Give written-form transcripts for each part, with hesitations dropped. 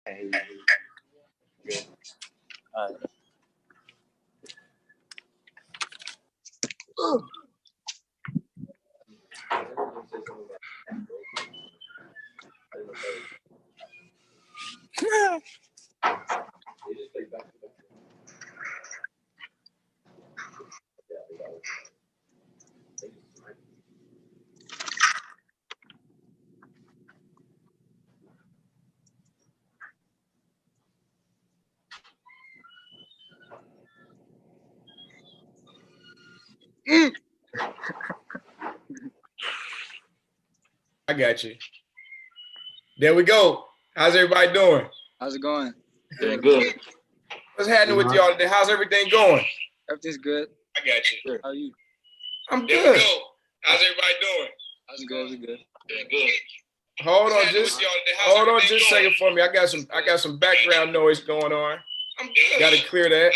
Hey, good. All right. I got you. There we go. How's everybody doing? How's it going? Doing good. What's happening with y'all today? How's everything going? Everything's good. I got you. How are you? I'm good. How's everybody doing? How's it going? Doing good. Hold on just a second for me. I got some background noise going on. I'm good. Gotta clear that.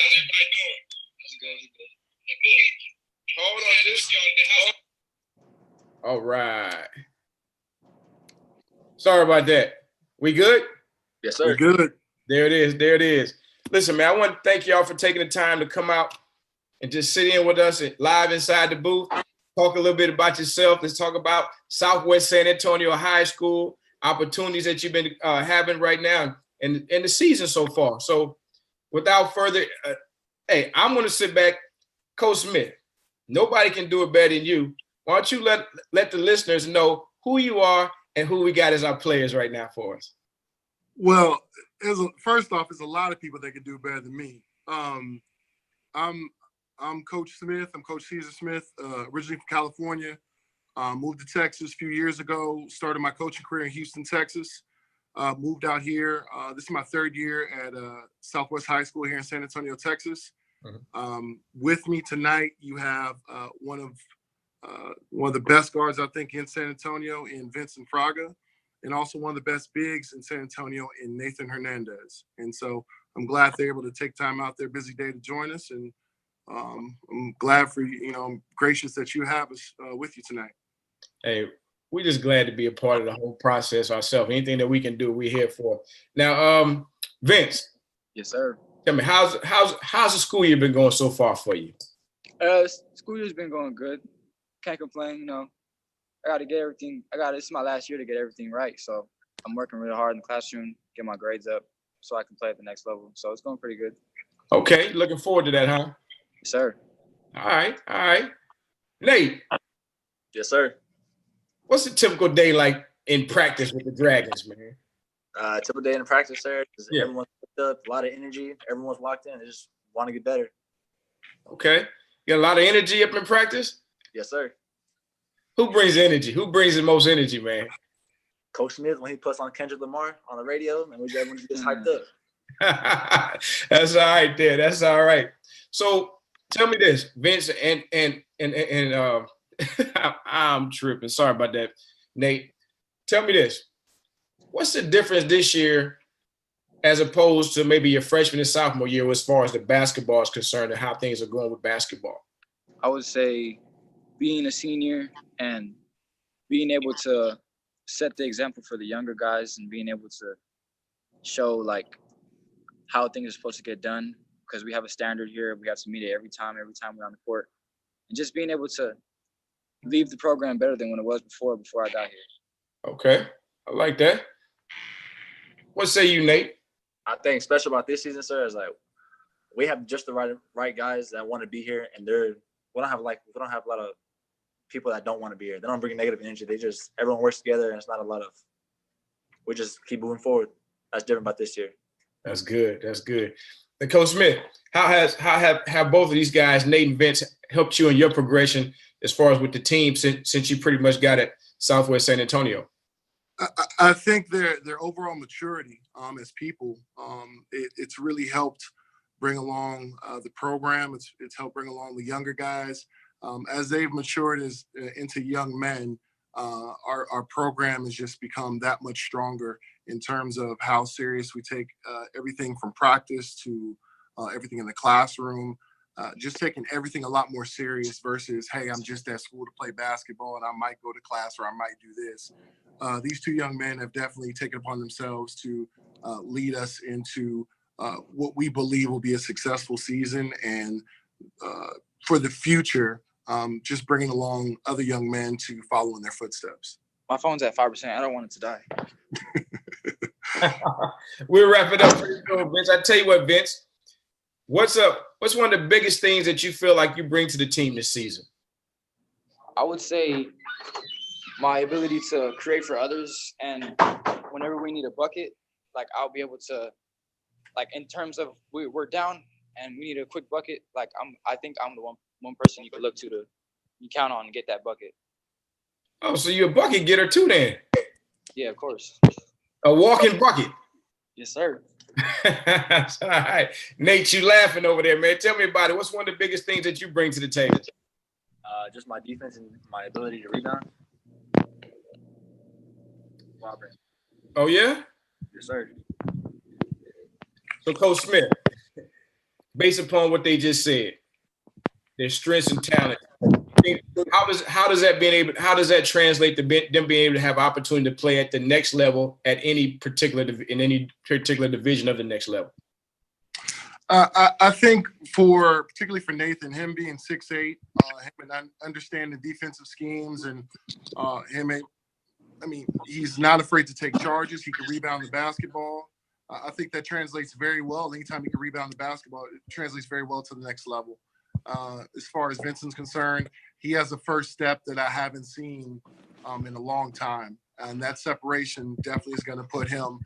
Hold on just all right. Sorry about that. We good? Yes, sir. We're good. There it is. Listen, man, I want to thank y'all for taking the time to come out and just sit in with us live inside the booth. Talk a little bit about yourself. Let's talk about Southwest San Antonio High School, opportunities that you've been having right now and the season so far. So without further, hey, I'm going to sit back. Coach Smith, nobody can do it better than you. Why don't you let the listeners know who you are and who we got as our players right now for us? Well, first off, there's a lot of people that can do better than me. I'm Coach Smith. I'm Coach Caesar Smith, originally from California. Moved to Texas a few years ago. Started my coaching career in Houston, Texas. Moved out here. This is my third year at Southwest High School here in San Antonio, Texas. Mm-hmm. With me tonight, you have one of the best guards, I think, in San Antonio in Vincent Fraga, and also one of the best bigs in San Antonio in Nathan Hernandez. And so I'm glad they're able to take time out their busy day to join us. And I'm glad for you. I'm gracious that you have us with you tonight. Hey, we're just glad to be a part of the whole process ourselves. Anything that we can do, we're here for. Now, Vince. Yes, sir. Tell me, how's the school year been going so far for you? School year's been going good. Can't complain. I got to get everything. This is my last year to get everything right. So I'm working really hard in the classroom, get my grades up so I can play at the next level. So it's going pretty good. Okay, looking forward to that, huh? Yes, sir. All right. Nate. Yes, sir. What's a typical day like in practice with the Dragons, man? Typical day in practice, sir. Yeah. Everyone's picked up, a lot of energy. Everyone's locked in. They just want to get better. Okay. You got a lot of energy up in practice? Yes, sir. Who brings energy? Who brings the most energy, man? Coach Smith, when he puts on Kendrick Lamar on the radio, and everyone gets hyped up. That's all right there. That's all right. So tell me this, Vince, and I'm tripping. Sorry about that, Nate. Tell me this. What's the difference this year as opposed to maybe your freshman and sophomore year as far as the basketball is concerned and how things are going with basketball? I would say being a senior and being able to set the example for the younger guys and being able to show how things are supposed to get done, because we have a standard here. We have to meet it every time we're on the court, and just being able to leave the program better than when it was before I got here. Okay, I like that. What say you, Nate? I think special about this season, sir, is we have just the right guys that want to be here, and we don't have a lot of people that don't want to be here. They don't bring negative energy. Everyone works together, and it's not a lot of. We just keep moving forward. That's different about this year. That's good. And Coach Smith, how have both of these guys, Nate and Vince, helped you in your progression as far as with the team since you pretty much got at Southwest San Antonio? I think their overall maturity as people, it's really helped bring along the program. It's helped bring along the younger guys. As they've matured into young men, our program has just become that much stronger in terms of how serious we take everything from practice to everything in the classroom. Just taking everything a lot more serious versus, hey, I'm just at school to play basketball and I might go to class or I might do this. These two young men have definitely taken upon themselves to lead us into what we believe will be a successful season, and for the future, just bringing along other young men to follow in their footsteps. My phone's at 5%. I don't want it to die. We'll wrap it up pretty soon, Vince. I tell you what, Vince, what's one of the biggest things that you feel like you bring to the team this season? I would say my ability to create for others, and whenever we need a bucket, like I'll be able to, like in terms of we're down and we need a quick bucket, like I think I'm the one person you can look to you count on and get that bucket. Oh, so you're a bucket getter too then? Yeah, of course. A walking bucket. Yes, sir. All right. Nate, you laughing over there, man. Tell me about it. What's one of the biggest things that you bring to the table? Just my defense and my ability to rebound. Robert. Oh, yeah? Yes, sir. So, Coach Smith, based upon what they just said, their strengths and talent, how does that translate to them being able to have opportunity to play at the next level in any particular division of the next level? I think particularly for Nathan, him being 6'8", him and understanding defensive schemes, and he's not afraid to take charges. He can rebound the basketball. I think that translates very well. Anytime he can rebound the basketball, it translates very well to the next level. As far as Vincent's concerned, he has a first step that I haven't seen in a long time. And that separation definitely is going to put him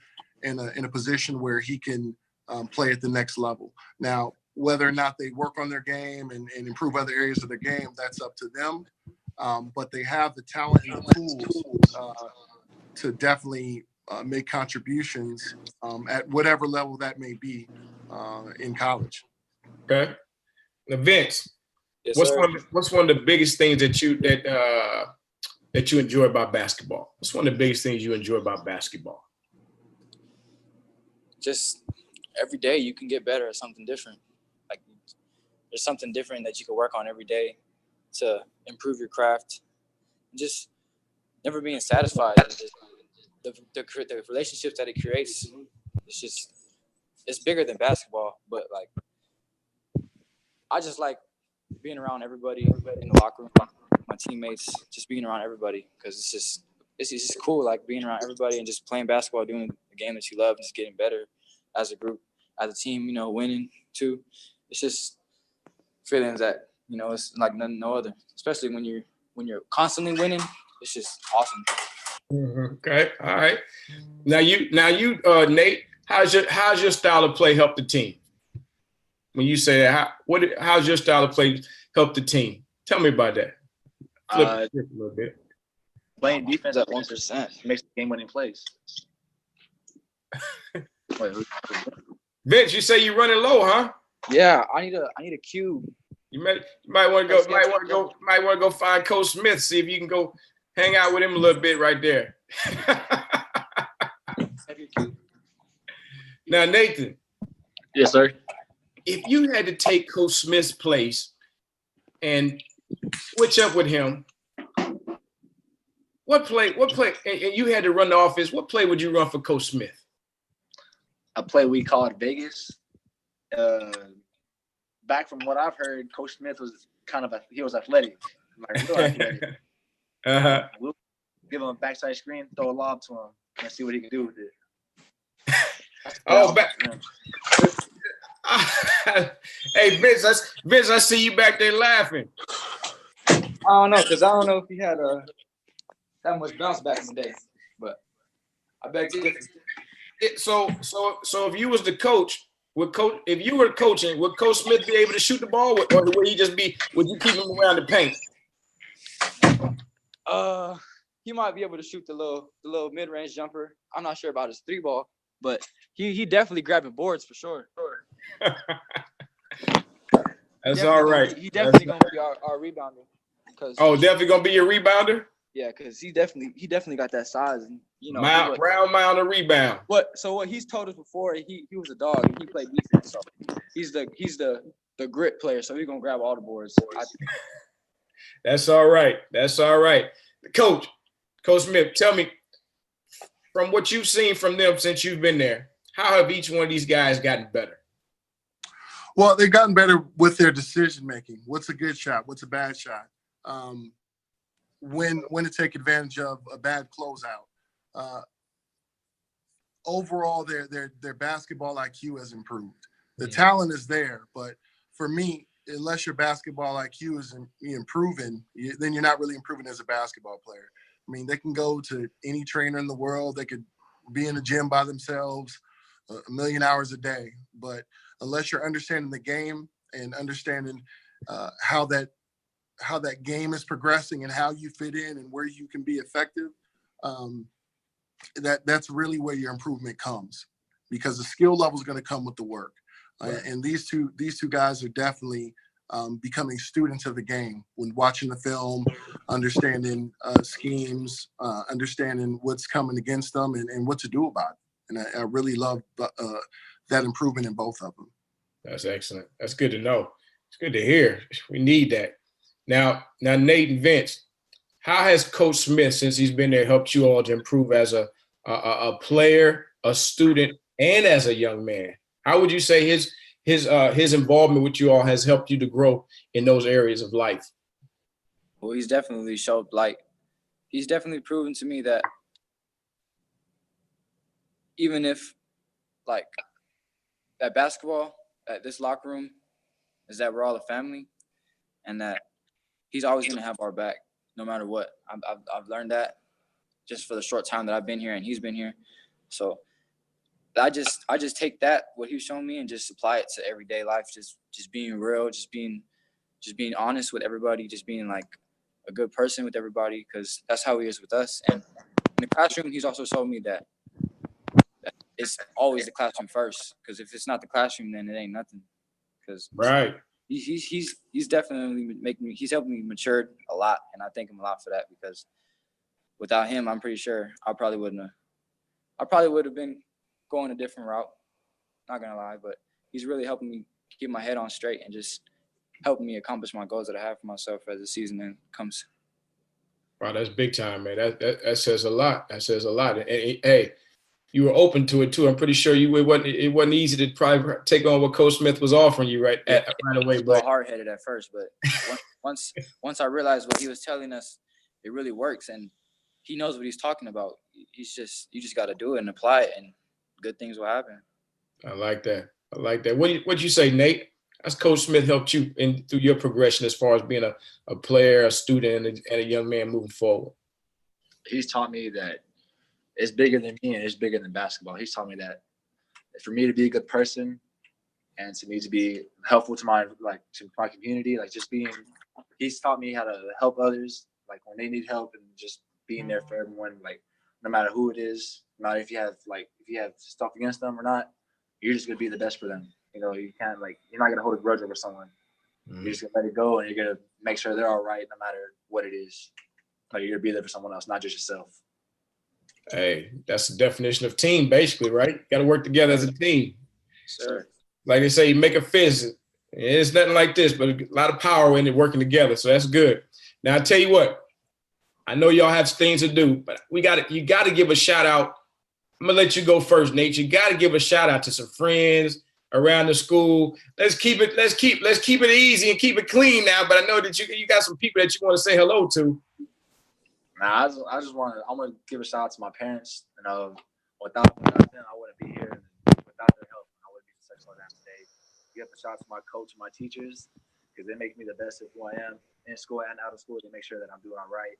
in a position where he can play at the next level. Now, whether or not they work on their game and improve other areas of their game, that's up to them. But they have the talent and the tools to definitely make contributions at whatever level that may be in college. Okay. Now, Vince, Yes, what's one of the biggest things that you enjoy about basketball? What's one of the biggest things you enjoy about basketball? Just every day you can get better at something different. Like there's something different that you can work on every day to improve your craft. Just never being satisfied. Just the relationships that it creates, it's bigger than basketball. But like, I just like being around everybody in the locker room, my teammates, just being around everybody, because it's just cool, like being around everybody and just playing basketball, doing the game that you love, just getting better as a group, as a team, winning too. It's just feelings that, it's like no other, especially when you're constantly winning. It's just awesome. Mm-hmm. Okay. All right. Now you, Nate, how's your style of play help the team? When you say that, how's your style of play help the team? Tell me about that. Flip it a little bit. Playing defense at 1% makes the game-winning plays. Vince, you say you're running low, huh? Yeah, I need a cue. You might want to go find Coach Smith, see if you can go hang out with him a little bit right there. Now, Nathan. Yes, sir. If you had to take Coach Smith's place and switch up with him, what play, and you had to run the offense, what play would you run for Coach Smith? A play we called Vegas. Back from what I've heard, Coach Smith was he was athletic. Like, real athletic. Uh-huh. We'll give him a backside screen, throw a lob to him, and see what he can do with it. Hey, Vince, I see you back there laughing. I don't know, because I don't know if he had that much bounce back in the day, but I beg to differ. So if you was the coach, if you were coaching, would Coach Smith be able to shoot the ball, or would you keep him around the paint? He might be able to shoot the little mid-range jumper. I'm not sure about his 3-ball, but he definitely grabbing boards for sure. That's all right. He definitely gonna be our rebounder. Definitely gonna be your rebounder? Yeah, because he definitely got that size, and round mound of rebound. What he's told us before, he was a dog and he played defense, so he's the grit player, so he's gonna grab all the boards. That's all right. Coach Smith, tell me, from what you've seen from them since you've been there, how have each one of these guys gotten better? Well, they've gotten better with their decision making. What's a good shot? What's a bad shot? When to take advantage of a bad closeout. Overall, their basketball IQ has improved. The talent is there, but for me, unless your basketball IQ is improving, then you're not really improving as a basketball player. I mean, they can go to any trainer in the world. They could be in the gym by themselves a million hours a day. But unless you're understanding the game and understanding how that game is progressing and how you fit in and where you can be effective, that's really where your improvement comes, because the skill level is going to come with the work. Right. And these two guys are definitely becoming students of the game when watching the film, understanding schemes, understanding what's coming against them and what to do about it. And I really love that improvement in both of them. That's excellent. That's good to know. It's good to hear. We need that. Now, Nate and Vince, how has Coach Smith, since he's been there, helped you all to improve as a player, a student, and as a young man? How would you say his involvement with you all has helped you to grow in those areas of life? Well, he's definitely showed, he's definitely proven to me that even if, that basketball, that this locker room, is that we're all a family, and that he's always going to have our back no matter what. I've learned that just for the short time that I've been here and he's been here. So I just take that, what he's shown me, and just apply it to everyday life. Just being real, just being honest with everybody, just being like a good person with everybody, because that's how he is with us. And in the classroom, he's also shown me that it's always the classroom first, because if it's not the classroom, then it ain't nothing. Because right, he's definitely he's helped me mature a lot, and I thank him a lot for that, because without him, I'm pretty sure I probably would have been going a different route. Not gonna lie, but he's really helping me keep my head on straight and just helping me accomplish my goals that I have for myself as the season comes. Wow, that's big time, man. That says a lot. That says a lot. And hey, you were open to it too. I'm pretty sure it wasn't easy to probably take on what Coach Smith was offering you right away. But hard-headed at first, but once I realized what he was telling us, it really works, and he knows what he's talking about. You just got to do it and apply it, and good things will happen. I like that. What'd you say, Nate? How's Coach Smith helped you through your progression as far as being a player, a student, and a young man moving forward? He's taught me that it's bigger than me and it's bigger than basketball. He's taught me that for me to be a good person and to me to be helpful to my community, he's taught me how to help others, like when they need help, and just being there for everyone, like no matter who it is, no matter if you have stuff against them or not, you're just gonna be the best for them. You know, you can't you're not gonna hold a grudge over someone. Mm-hmm. You're just gonna let it go, and you're gonna make sure they're all right, no matter what it is. Like you're gonna be there for someone else, not just yourself. Hey, that's the definition of team, basically, right? Got to work together as a team. Sure. Like they say, you make a fist. It's nothing like this, but a lot of power in it working together. So that's good. Now I tell you what, I know y'all have things to do, but you got to give a shout out. I'm gonna let you go first, Nate. You got to give a shout out to some friends around the school. Let's keep it easy and keep it clean now. But I know that you got some people that you want to say hello to. Nah, I'm gonna give a shout out to my parents. You know, without them, I wouldn't be here. And without their help, I wouldn't be successful today. Give a shout out to my coach and my teachers, because they make me the best of who I am in school and out of school. They make sure that I'm doing all right.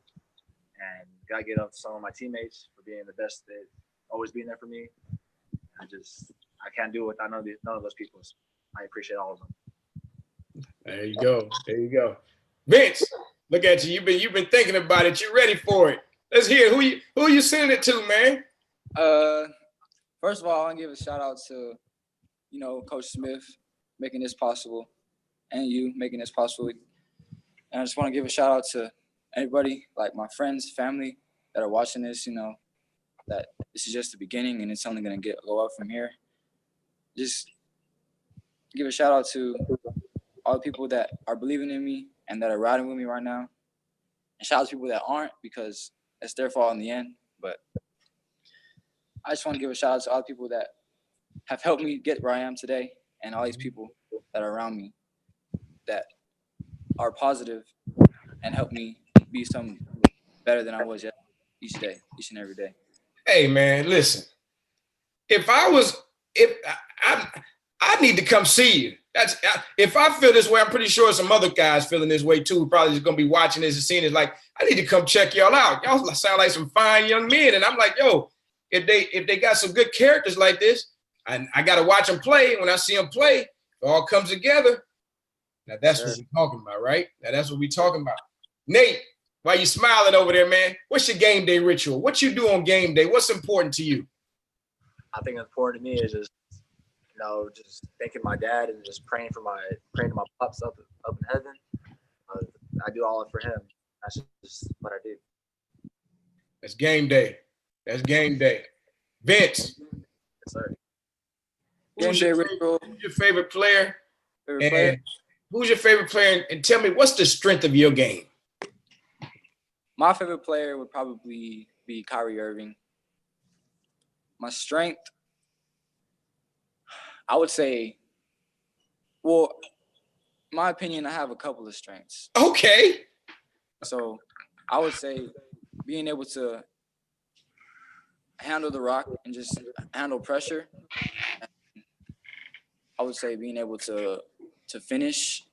And gotta get up to some of my teammates for being the best, that always being there for me. I can't do it without none of those people. So I appreciate all of them. There you go. Vince, look at you. You've been thinking about it. You ready for it? Let's hear it. Who you sending it to, man? First of all, I want to give a shout out to, Coach Smith making this possible, and you making this possible. And I just want to give a shout out to everybody, like my friends, family that are watching this. That this is just the beginning, and it's only gonna go up from here. Just give a shout out to all the people that are believing in me and that are riding with me right now. And shout out to people that aren't, because it's their fault in the end. But I just want to give a shout out to all the people that have helped me get where I am today, and all these people that are around me that are positive and help me be some better than I was each day, each and every day. Hey, man, listen. If I need to come see you. If I feel this way, I'm pretty sure some other guys feeling this way too. Probably just gonna be watching this and seeing it. Like, I need to come check y'all out. Y'all sound like some fine young men, and I'm like, yo, if they got some good characters like this, I gotta watch them play. When I see them play, it all comes together. Now that's what we're talking about, right? Now that's what we're talking about. Nate, why you smiling over there, man? What's your game day ritual? What you do on game day? What's important to you? I think important to me is just, just thanking my dad and just praying to my pops up in heaven. I do all it for him. That's just what I do. That's game day. That's game day. Vince. Yes, sir. Who's your favorite player? Who's your favorite player? And tell me, what's the strength of your game? My favorite player would probably be Kyrie Irving. My strength, I would say, well, in my opinion, I have a couple of strengths. Okay. So I would say being able to handle the rock and just handle pressure. I would say being able to finish,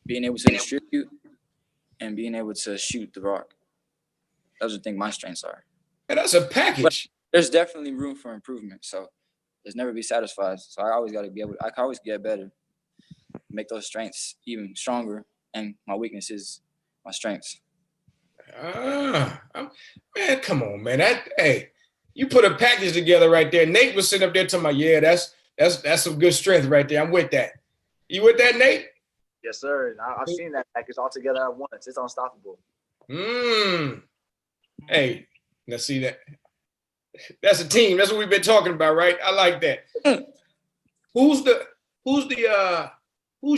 being able to distribute, and being able to shoot the rock. Those are the things my strengths are. And that's a package. But there's definitely room for improvement. So there's never be satisfied. So I always got to I can always get better, make those strengths even stronger, and my weaknesses, my strengths. Man, come on, man. Hey, you put a package together right there. Nate was sitting up there talking about, yeah, that's some good strength right there. I'm with that. You with that, Nate? Yes, sir. I've seen that package all together at once. It's unstoppable. Hey, let's see that. That's a team. That's what we've been talking about, right? I like that. Who's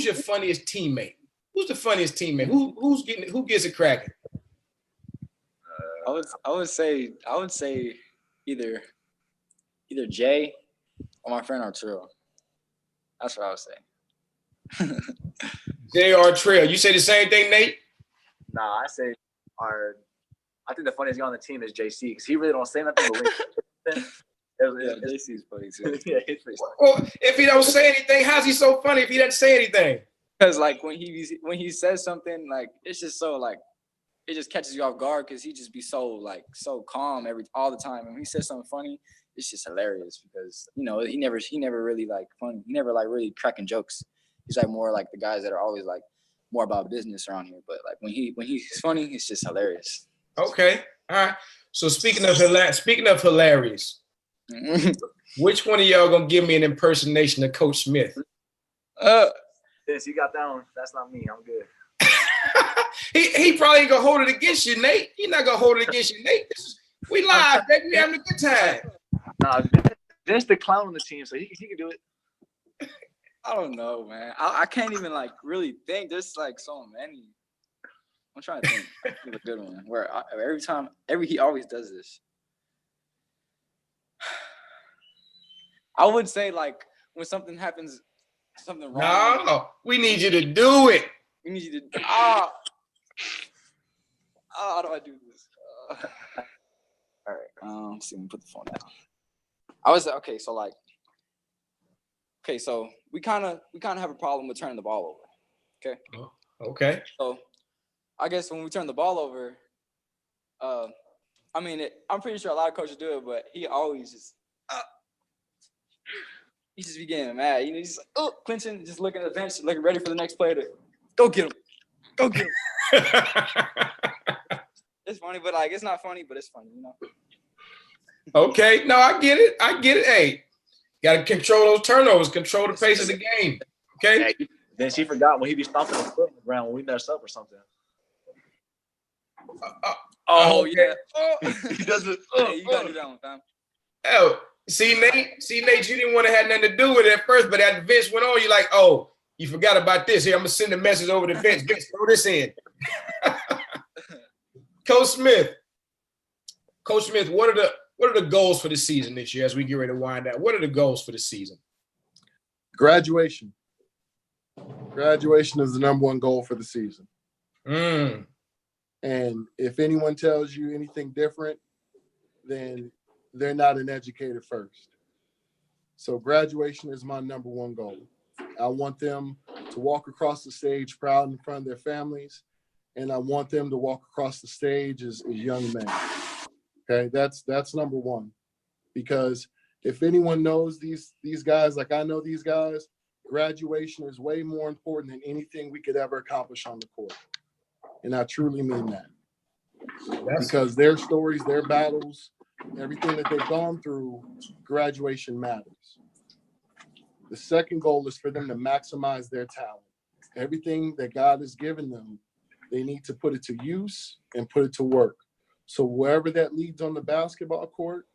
your funniest teammate? Who's the funniest teammate? Who gets it cracking? I would say either Jay or my friend Arturo. That's what I would say. J.R. Trail. You say the same thing, Nate? Nah, I say I think the funniest guy on the team is JC because he really don't say nothing. But JC's funny too. Yeah, he's pretty funny. Well, if he don't say anything, how's he so funny if he doesn't say anything? Because like when he says something, like it's just so like it just catches you off guard because he just be so calm all the time. And when he says something funny, it's just hilarious because he never really like funny. He never like really cracking jokes. He's like more like the guys that are always like more about business around here. But like when he's funny, it's just hilarious. Okay, all right. So speaking of hilarious, which one of y'all gonna give me an impersonation of Coach Smith? Since you got that one, that's not me. I'm good. he probably ain't gonna hold it against you, Nate. He's not gonna hold it against you, Nate. We live, baby. We having a good time. Nah, Vince the clown on the team, so he can do it. I don't know, man. I can't even like really think. There's like so many. I'm trying to think of a good one where he always does this. I would say like when something happens, something wrong. No, we need you to do it. We need you to. How do I do this? All right. Let's see. Let me put the phone down. I was okay. So we kind of have a problem with turning the ball over. Okay. Oh, okay. So I guess when we turn the ball over, I'm pretty sure a lot of coaches do it, but he always just he just be getting mad. He's like, clinching, just looking at the bench, looking ready for the next player to go get him. Go get him. It's funny, but like it's not funny, but it's funny, Okay. No, I get it. Hey, gotta control those turnovers, control the pace of the game. Okay. Then she forgot when he be stomping his foot on the ground when we messed up or something. Okay. Yeah. He does it. You gotta do that one, fam. Oh, see, Nate, you didn't want to have nothing to do with it at first, but after Vince went on, you're like, oh, you forgot about this. Here, I'm gonna send a message over to Vince. Vince, throw this in. Coach Smith, what are what are the goals for the season this year as we get ready to wind down? What are the goals for the season? Graduation. Graduation is the number one goal for the season. Mm. And if anyone tells you anything different, then they're not an educator first. So graduation is my number one goal. I want them to walk across the stage proud in front of their families, and I want them to walk across the stage as young men. Okay, that's number one. Because if anyone knows these guys like I know these guys, graduation is way more important than anything we could ever accomplish on the court. And I truly mean that. Because their stories, their battles, everything that they've gone through, graduation matters. The second goal is for them to maximize their talent. Everything that God has given them, they need to put it to use and put it to work. So wherever that leads on the basketball court,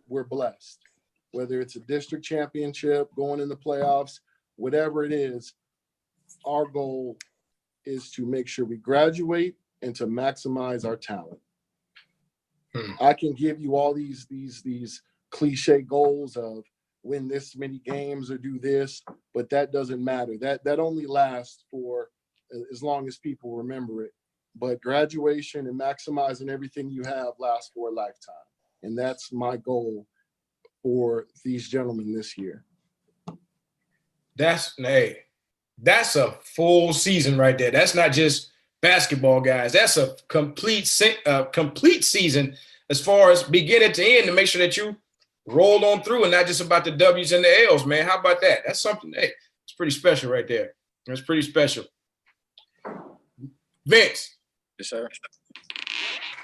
we're blessed. Whether it's a district championship, going in the playoffs, whatever it is, our goal is to make sure we graduate and to maximize our talent. I can give you all these cliche goals of win this many games or do this, but that doesn't matter. That only lasts for as long as people remember it. But graduation and maximizing everything you have lasts for a lifetime. And that's my goal for these gentlemen this year. That's a full season right there. That's not just basketball, guys. That's a complete season as far as beginning to end to make sure that you roll on through and not just about the W's and the L's, man. How about that? That's something, it's pretty special right there. That's pretty special. Vince. Yes, sir.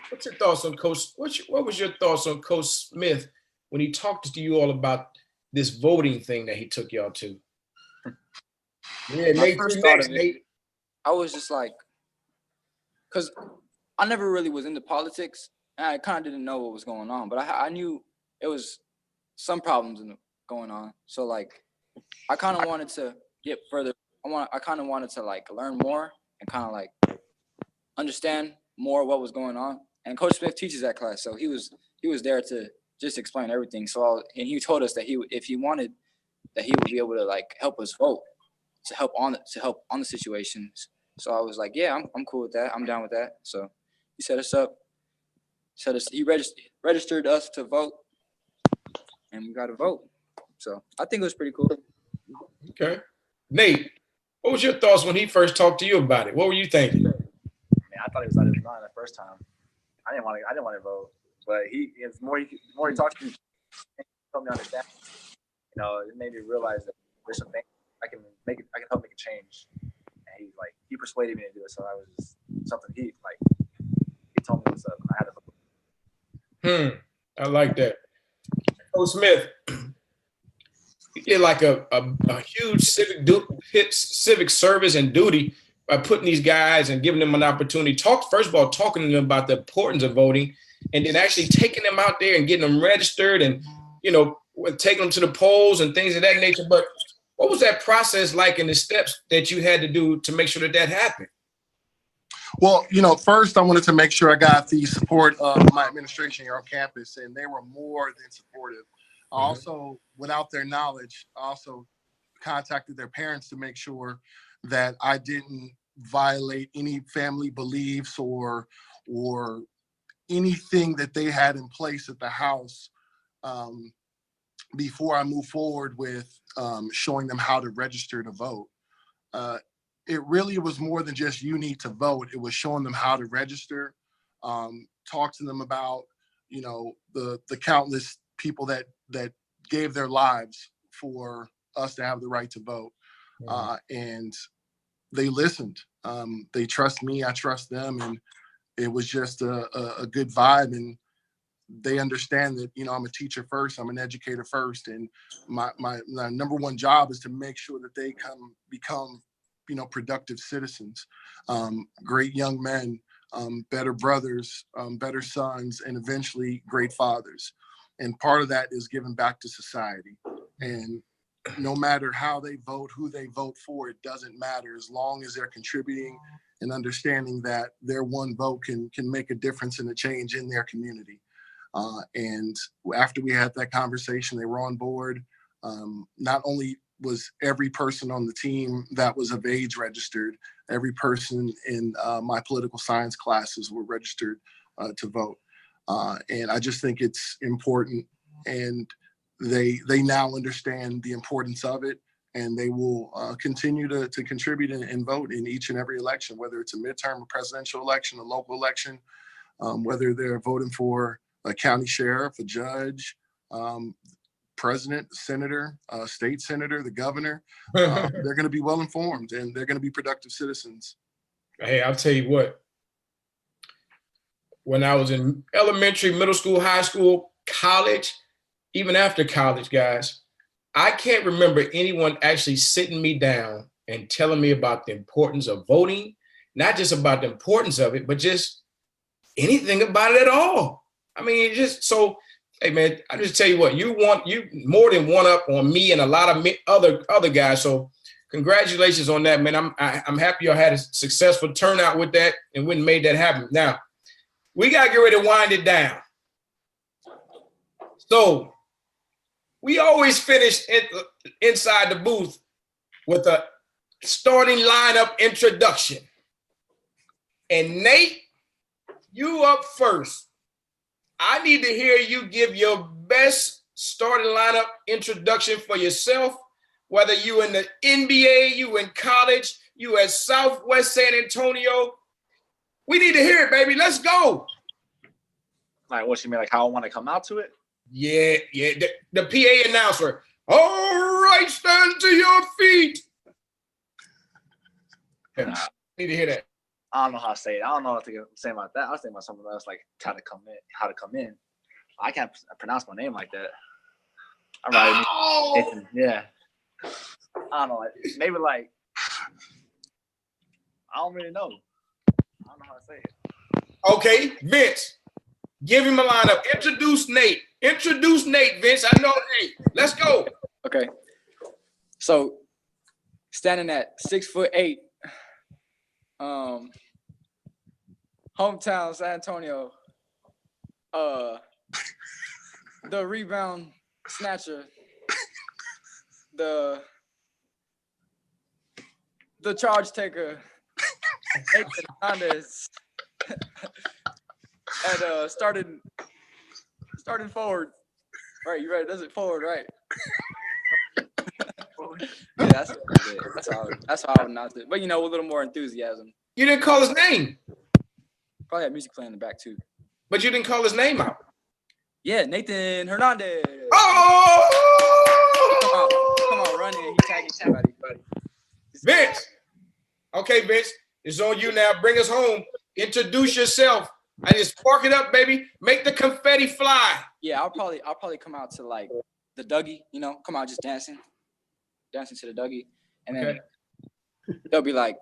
What's your thoughts on Coach? What was your thoughts on Coach Smith when he talked to you all about this voting thing that he took y'all to? Yeah, My first thought of it, I was just like, because I never really was into politics, and I kind of didn't know what was going on, but I knew it was some problems going on. So like, I kind of wanted to get further. I kind of wanted to like learn more and kind of like understand more what was going on. And Coach Smith teaches that class, so he was there to just explain everything. So and he told us that if he wanted, that he would be able to like help us vote to help on the situations. So I was like, yeah, I'm cool with that. I'm down with that. So he set us up. He registered us to vote, and we got to vote. So I think it was pretty cool. Okay, Nate, what was your thoughts when he first talked to you about it? What were you thinking? Man, I thought he was out of his mind the first time. I didn't want to vote, but the more he talked to me, he helped me understand. You know, it made me realize that there's some things I can help make a change. And he persuaded me to do it. So that was just something he told me what's up, and I had to vote. I like that. Coach Smith, you did like a huge civic service and duty by putting these guys and giving them an opportunity. First of all, talking to them about the importance of voting, and then actually taking them out there and getting them registered and, taking them to the polls and things of that nature. But what was that process like and the steps that you had to do to make sure that happened? Well, first I wanted to make sure I got the support of my administration here on campus, and they were more than supportive. Mm-hmm. Also, without their knowledge, I also contacted their parents to make sure that I didn't violate any family beliefs or anything that they had in place at the house before I move forward with showing them how to register to vote. It really was more than just you need to vote. It was showing them how to register, talk to them about, the countless people that gave their lives for us to have the right to vote. And they listened. They trust me, I trust them. And it was just a good vibe. And they understand that, I'm a teacher first, I'm an educator first. And my number one job is to make sure that they become productive citizens, great young men, better brothers, better sons, and eventually great fathers. And part of that is giving back to society. And no matter how they vote, who they vote for, it doesn't matter as long as they're contributing and understanding that their one vote can make a difference and a change in their community. And after we had that conversation, they were on board. Not only was every person on the team that was of age registered, every person in my political science classes were registered to vote. And I just think it's important, and they now understand the importance of it, and they will continue to contribute and vote in each and every election, whether it's a midterm, a presidential election, a local election, whether they're voting for a county sheriff, a judge, president, senator, state senator, the governor. They're going to be well informed, and they're going to be productive citizens. Hey, I'll tell you what. When I was in elementary, middle school, high school, college, even after college, guys, I can't remember anyone actually sitting me down and telling me about the importance of voting, not just about the importance of it, but just anything about it at all. I mean, just so, hey man, I just tell you what, you more than one up on me and a lot of other guys. So congratulations on that, man. I'm happy you had a successful turnout with that and went and made that happen. Now, we got to get ready to wind it down. So we always finish inside the booth with a starting lineup introduction. And Nate, you up first. I need to hear you give your best starting lineup introduction for yourself, whether you in the NBA, you in college, you at Southwest San Antonio. We need to hear it, baby. Let's go. Like, what you mean? Like how I want to come out to it? Yeah. The PA announcer. All right, stand to your feet. Nah. Need to hear that. I don't know how to say it. I don't know what to say about that. I was thinking about something else, like how to come in. I can't pronounce my name like that. All right. Yeah. I don't know. Maybe like, I don't really know. I don't know how to say it. Okay, Vince, give him a lineup. Introduce Nate, Vince. I know Nate. Let's go. Okay. So, standing at 6'8", hometown San Antonio, the rebound snatcher, the charge taker, Hernandez, and starting forward. Right, you ready? Does it forward, right? Yeah, that's how I would announce it. But with a little more enthusiasm. You didn't call his name. Probably had music playing in the back too. But you didn't call his name out. Yeah, Nathan Hernandez. Oh! Come on, run in. He tagging somebody. Vince. Okay, Vince, it's on you now. Bring us home. Introduce yourself. And just spark it up, baby. Make the confetti fly. Yeah, I'll probably come out to like the Dougie, come out just dancing to the Dougie. And then they'll be like,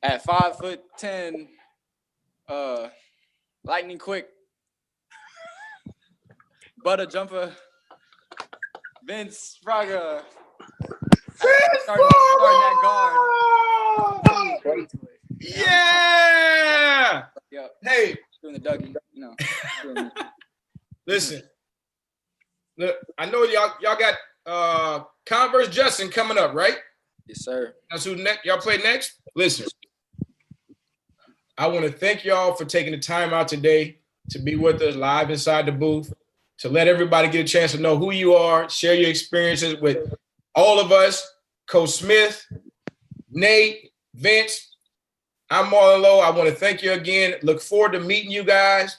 at 5'10", lightning quick, butter jumper, Vince Fraga. Starting that guard. Yeah. Yep. Hey. Doing the Dougie, Listen. Look, I know y'all got Converse Justin coming up, right? Yes, sir. That's who y'all play next. Listen, I want to thank y'all for taking the time out today to be with us live inside the booth, to let everybody get a chance to know who you are, share your experiences with all of us, Coach Smith, Nate, Vince. I'm Marlon Lowe. I want to thank you again. Look forward to meeting you guys.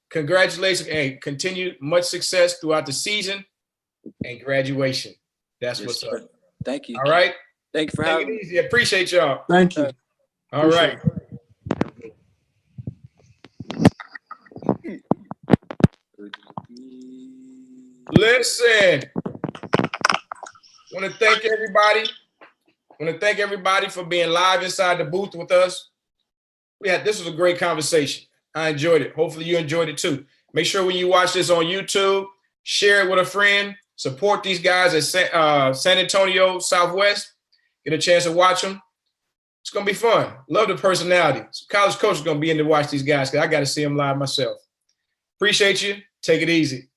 Congratulations and continue much success throughout the season and graduation. That's what's up. Thank you. All right. Thank you for having me. Take it easy. Appreciate y'all. Thank you. All right. Listen. Want to thank everybody for being live inside the booth with us. This was a great conversation. I enjoyed it. Hopefully you enjoyed it too. Make sure when you watch this on YouTube, share it with a friend. Support these guys at San Antonio Southwest. Get a chance to watch them. It's going to be fun. Love the personality. Some college coach is going to be in to watch these guys because I got to see them live myself. Appreciate you. Take it easy.